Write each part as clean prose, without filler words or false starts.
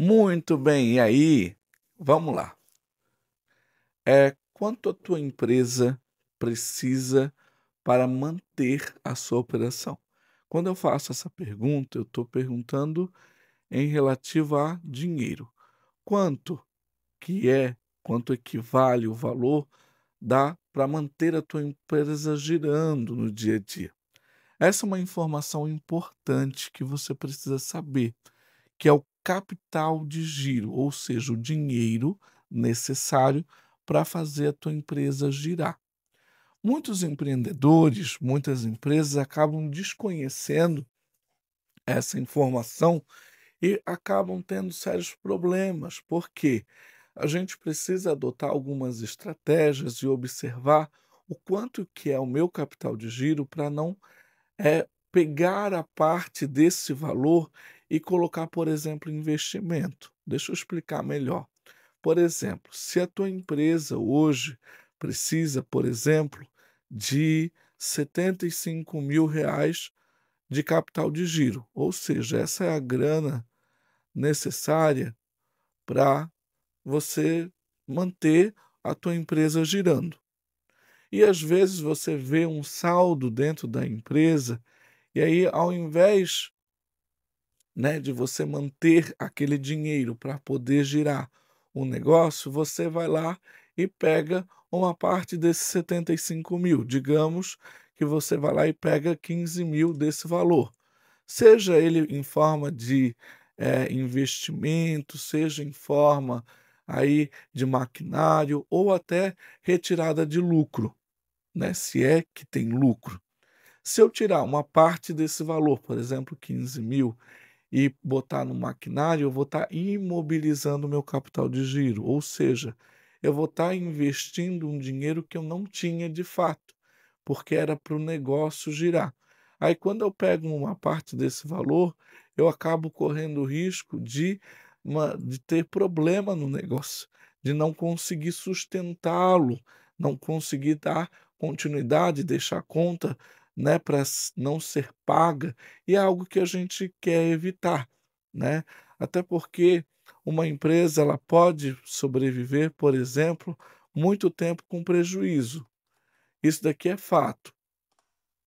Muito bem, e aí? Vamos lá. Quanto a tua empresa precisa para manter a sua operação? Quando eu faço essa pergunta, eu estou perguntando em relativo a dinheiro. Quanto que é, quanto equivale o valor dá para manter a tua empresa girando no dia a dia? Essa é uma informação importante que você precisa saber, que é o capital de giro, ou seja, o dinheiro necessário para fazer a tua empresa girar. Muitos empreendedores, muitas empresas acabam desconhecendo essa informação e acabam tendo sérios problemas, porque a gente precisa adotar algumas estratégias e observar o quanto que é o meu capital de giro para não pegar a parte desse valor e colocar, por exemplo, em investimento. Deixa eu explicar melhor. Por exemplo, se a tua empresa hoje precisa, por exemplo, de R$ 75.000 de capital de giro, ou seja, essa é a grana necessária para você manter a tua empresa girando. E às vezes você vê um saldo dentro da empresa e aí, ao invés, né, de você manter aquele dinheiro para poder girar o negócio, você vai lá e pega uma parte desses 75.000. Digamos que você vai lá e pega 15.000 desse valor. Seja ele em forma de investimento, seja em forma aí de maquinário ou até retirada de lucro, né, se é que tem lucro. Se eu tirar uma parte desse valor, por exemplo, 15.000, e botar no maquinário, eu vou estar imobilizando o meu capital de giro, ou seja, eu vou estar investindo um dinheiro que eu não tinha de fato, porque era para o negócio girar. Aí, quando eu pego uma parte desse valor, eu acabo correndo o risco de ter problema no negócio, de não conseguir sustentá-lo, não conseguir dar continuidade, deixar a conta, né, para não ser paga, e é algo que a gente quer evitar, né? Até porque uma empresa ela pode sobreviver, por exemplo, muito tempo com prejuízo. Isso daqui é fato.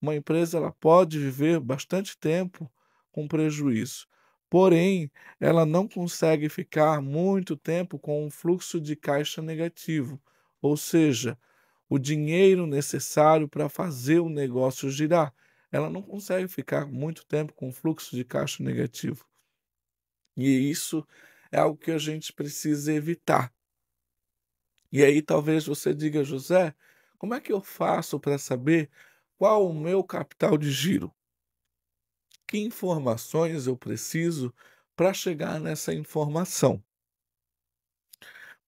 Uma empresa ela pode viver bastante tempo com prejuízo. Porém, ela não consegue ficar muito tempo com um fluxo de caixa negativo, ou seja, o dinheiro necessário para fazer o negócio girar. Ela não consegue ficar muito tempo com fluxo de caixa negativo. E isso é algo que a gente precisa evitar. E aí talvez você diga, José, como é que eu faço para saber qual o meu capital de giro? Que informações eu preciso para chegar nessa informação?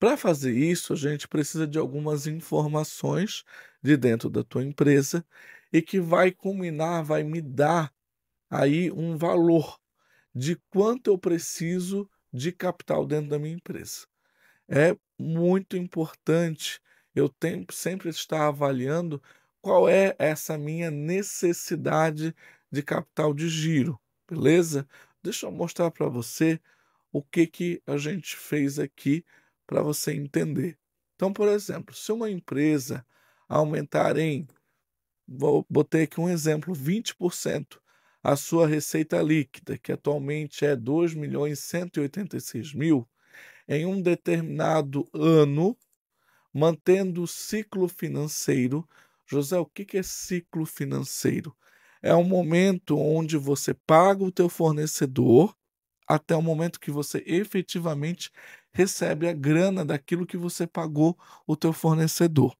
Para fazer isso, a gente precisa de algumas informações de dentro da tua empresa e que vai culminar, vai me dar aí um valor de quanto eu preciso de capital dentro da minha empresa. É muito importante eu sempre estar avaliando qual é essa minha necessidade de capital de giro, beleza? Deixa eu mostrar para você o que que a gente fez aqui para você entender. Então, por exemplo, se uma empresa aumentar botei aqui um exemplo, 20% a sua receita líquida, que atualmente é 2.186.000, em um determinado ano, mantendo o ciclo financeiro. José, o que que é ciclo financeiro? É um momento onde você paga o teu fornecedor até o momento que você efetivamente recebe a grana daquilo que você pagou o teu fornecedor.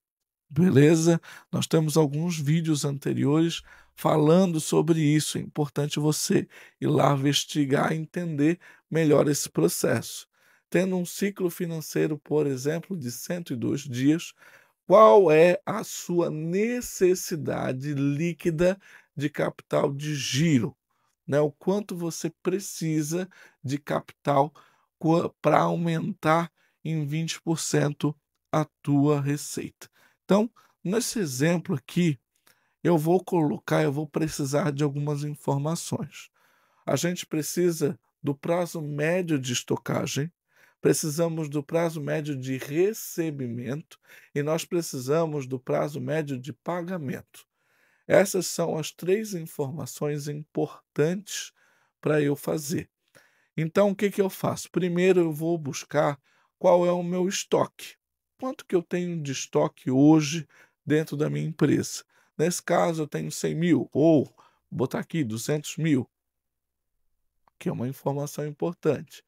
Beleza? Nós temos alguns vídeos anteriores falando sobre isso. É importante você ir lá investigar e entender melhor esse processo. Tendo um ciclo financeiro, por exemplo, de 102 dias, qual é a sua necessidade líquida de capital de giro? Né? O quanto você precisa de capital para aumentar em 20% a tua receita. Então, nesse exemplo aqui, eu vou precisar de algumas informações. A gente precisa do prazo médio de estocagem, precisamos do prazo médio de recebimento e nós precisamos do prazo médio de pagamento. Essas são as 3 informações importantes para eu fazer. Então, o que que eu faço? Primeiro eu vou buscar qual é o meu estoque. Quanto que eu tenho de estoque hoje dentro da minha empresa? Nesse caso, eu tenho 100.000 ou, vou botar aqui, 200.000, que é uma informação importante.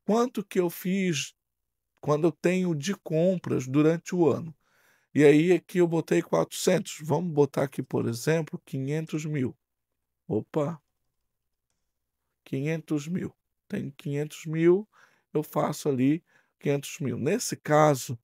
Quanto que eu fiz quando eu tenho de compras durante o ano? E aí aqui eu botei 400. Vamos botar aqui, por exemplo, 500.000. Opa, 500.000. Tenho 500.000, eu faço ali 500.000. Nesse caso,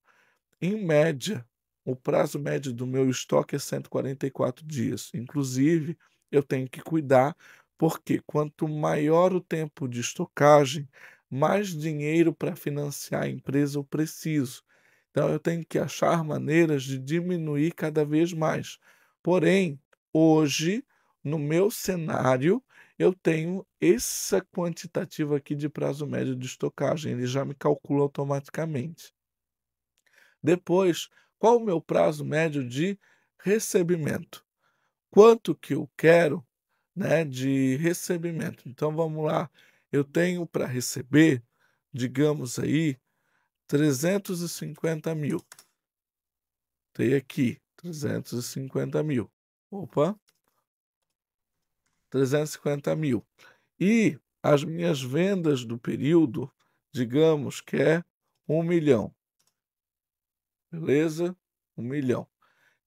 em média, o prazo médio do meu estoque é 144 dias. Inclusive, eu tenho que cuidar, porque quanto maior o tempo de estocagem, mais dinheiro para financiar a empresa eu preciso. Então, eu tenho que achar maneiras de diminuir cada vez mais. Porém, hoje, no meu cenário, eu tenho essa quantitativa aqui de prazo médio de estocagem, ele já me calcula automaticamente. Depois, qual o meu prazo médio de recebimento? Quanto que eu quero, né, de recebimento? Então vamos lá, eu tenho para receber, digamos aí, 350.000. Tem aqui 350.000. Opa, 350.000. E as minhas vendas do período, digamos que é 1.000.000. Beleza? 1.000.000.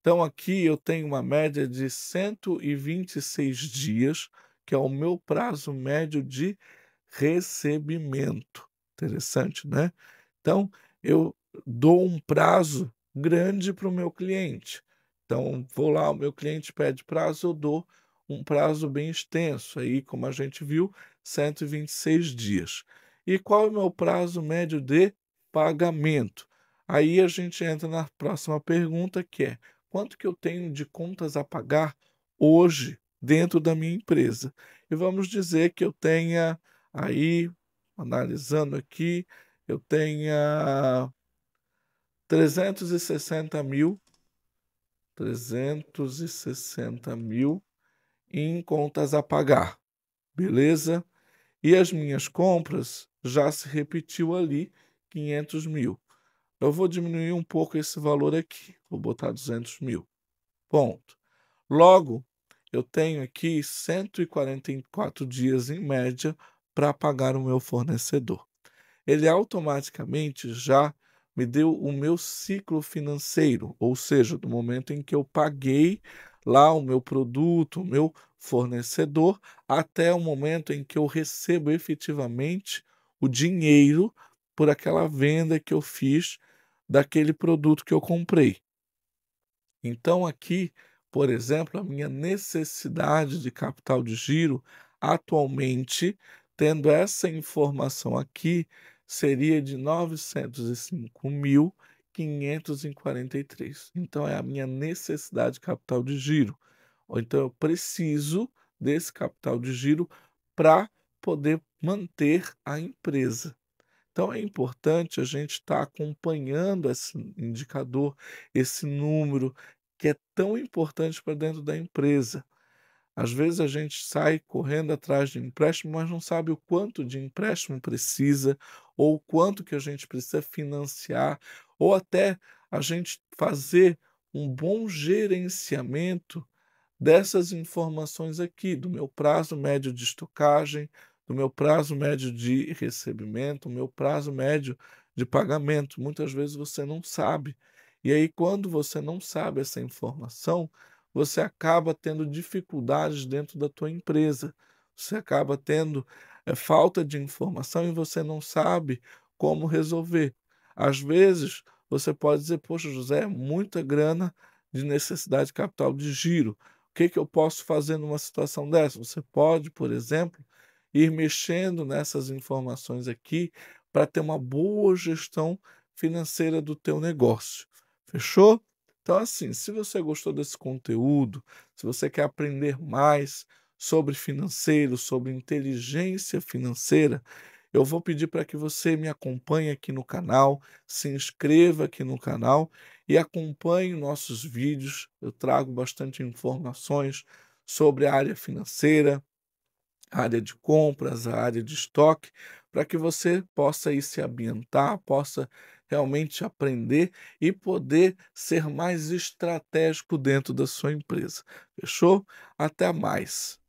Então, aqui eu tenho uma média de 126 dias, que é o meu prazo médio de recebimento. Interessante, né? Então, eu dou um prazo grande para o meu cliente. Então, vou lá, o meu cliente pede prazo, eu dou um prazo bem extenso. Aí, como a gente viu, 126 dias. E qual é o meu prazo médio de pagamento? Aí a gente entra na próxima pergunta, que é: quanto que eu tenho de contas a pagar hoje dentro da minha empresa? E vamos dizer que eu tenha aí, analisando aqui, eu tenha 360.000, 360.000 em contas a pagar, beleza? E as minhas compras já se repetiu ali, 500.000. Eu vou diminuir um pouco esse valor aqui, vou botar 200.000. Ponto. Logo, eu tenho aqui 144 dias em média para pagar o meu fornecedor. Ele automaticamente já me deu o meu ciclo financeiro, ou seja, do momento em que eu paguei lá o meu produto, o meu fornecedor, até o momento em que eu recebo efetivamente o dinheiro por aquela venda que eu fiz daquele produto que eu comprei. Então, aqui, por exemplo, a minha necessidade de capital de giro, atualmente, tendo essa informação aqui, seria de 905.543. Então, é a minha necessidade de capital de giro. Ou então, eu preciso desse capital de giro para poder manter a empresa. Então é importante a gente estar acompanhando esse indicador, esse número, que é tão importante para dentro da empresa. Às vezes a gente sai correndo atrás de empréstimo, mas não sabe o quanto de empréstimo precisa, ou o quanto que a gente precisa financiar, ou até a gente fazer um bom gerenciamento dessas informações aqui, do meu prazo médio de estocagem, do meu prazo médio de recebimento, do meu prazo médio de pagamento. Muitas vezes você não sabe. E aí, quando você não sabe essa informação, você acaba tendo dificuldades dentro da tua empresa. Você acaba tendo falta de informação e você não sabe como resolver. Às vezes, você pode dizer: poxa, José, é muita grana de necessidade de capital de giro. O que que eu posso fazer numa situação dessa? Você pode, por exemplo, ir mexendo nessas informações aqui para ter uma boa gestão financeira do teu negócio. Fechou? Então, assim, se você gostou desse conteúdo, se você quer aprender mais sobre financeiro, sobre inteligência financeira, eu vou pedir para que você me acompanhe aqui no canal, se inscreva aqui no canal e acompanhe nossos vídeos. Eu trago bastante informações sobre a área financeira, a área de compras, a área de estoque, para que você possa aí se ambientar, possa realmente aprender e poder ser mais estratégico dentro da sua empresa. Fechou? Até mais.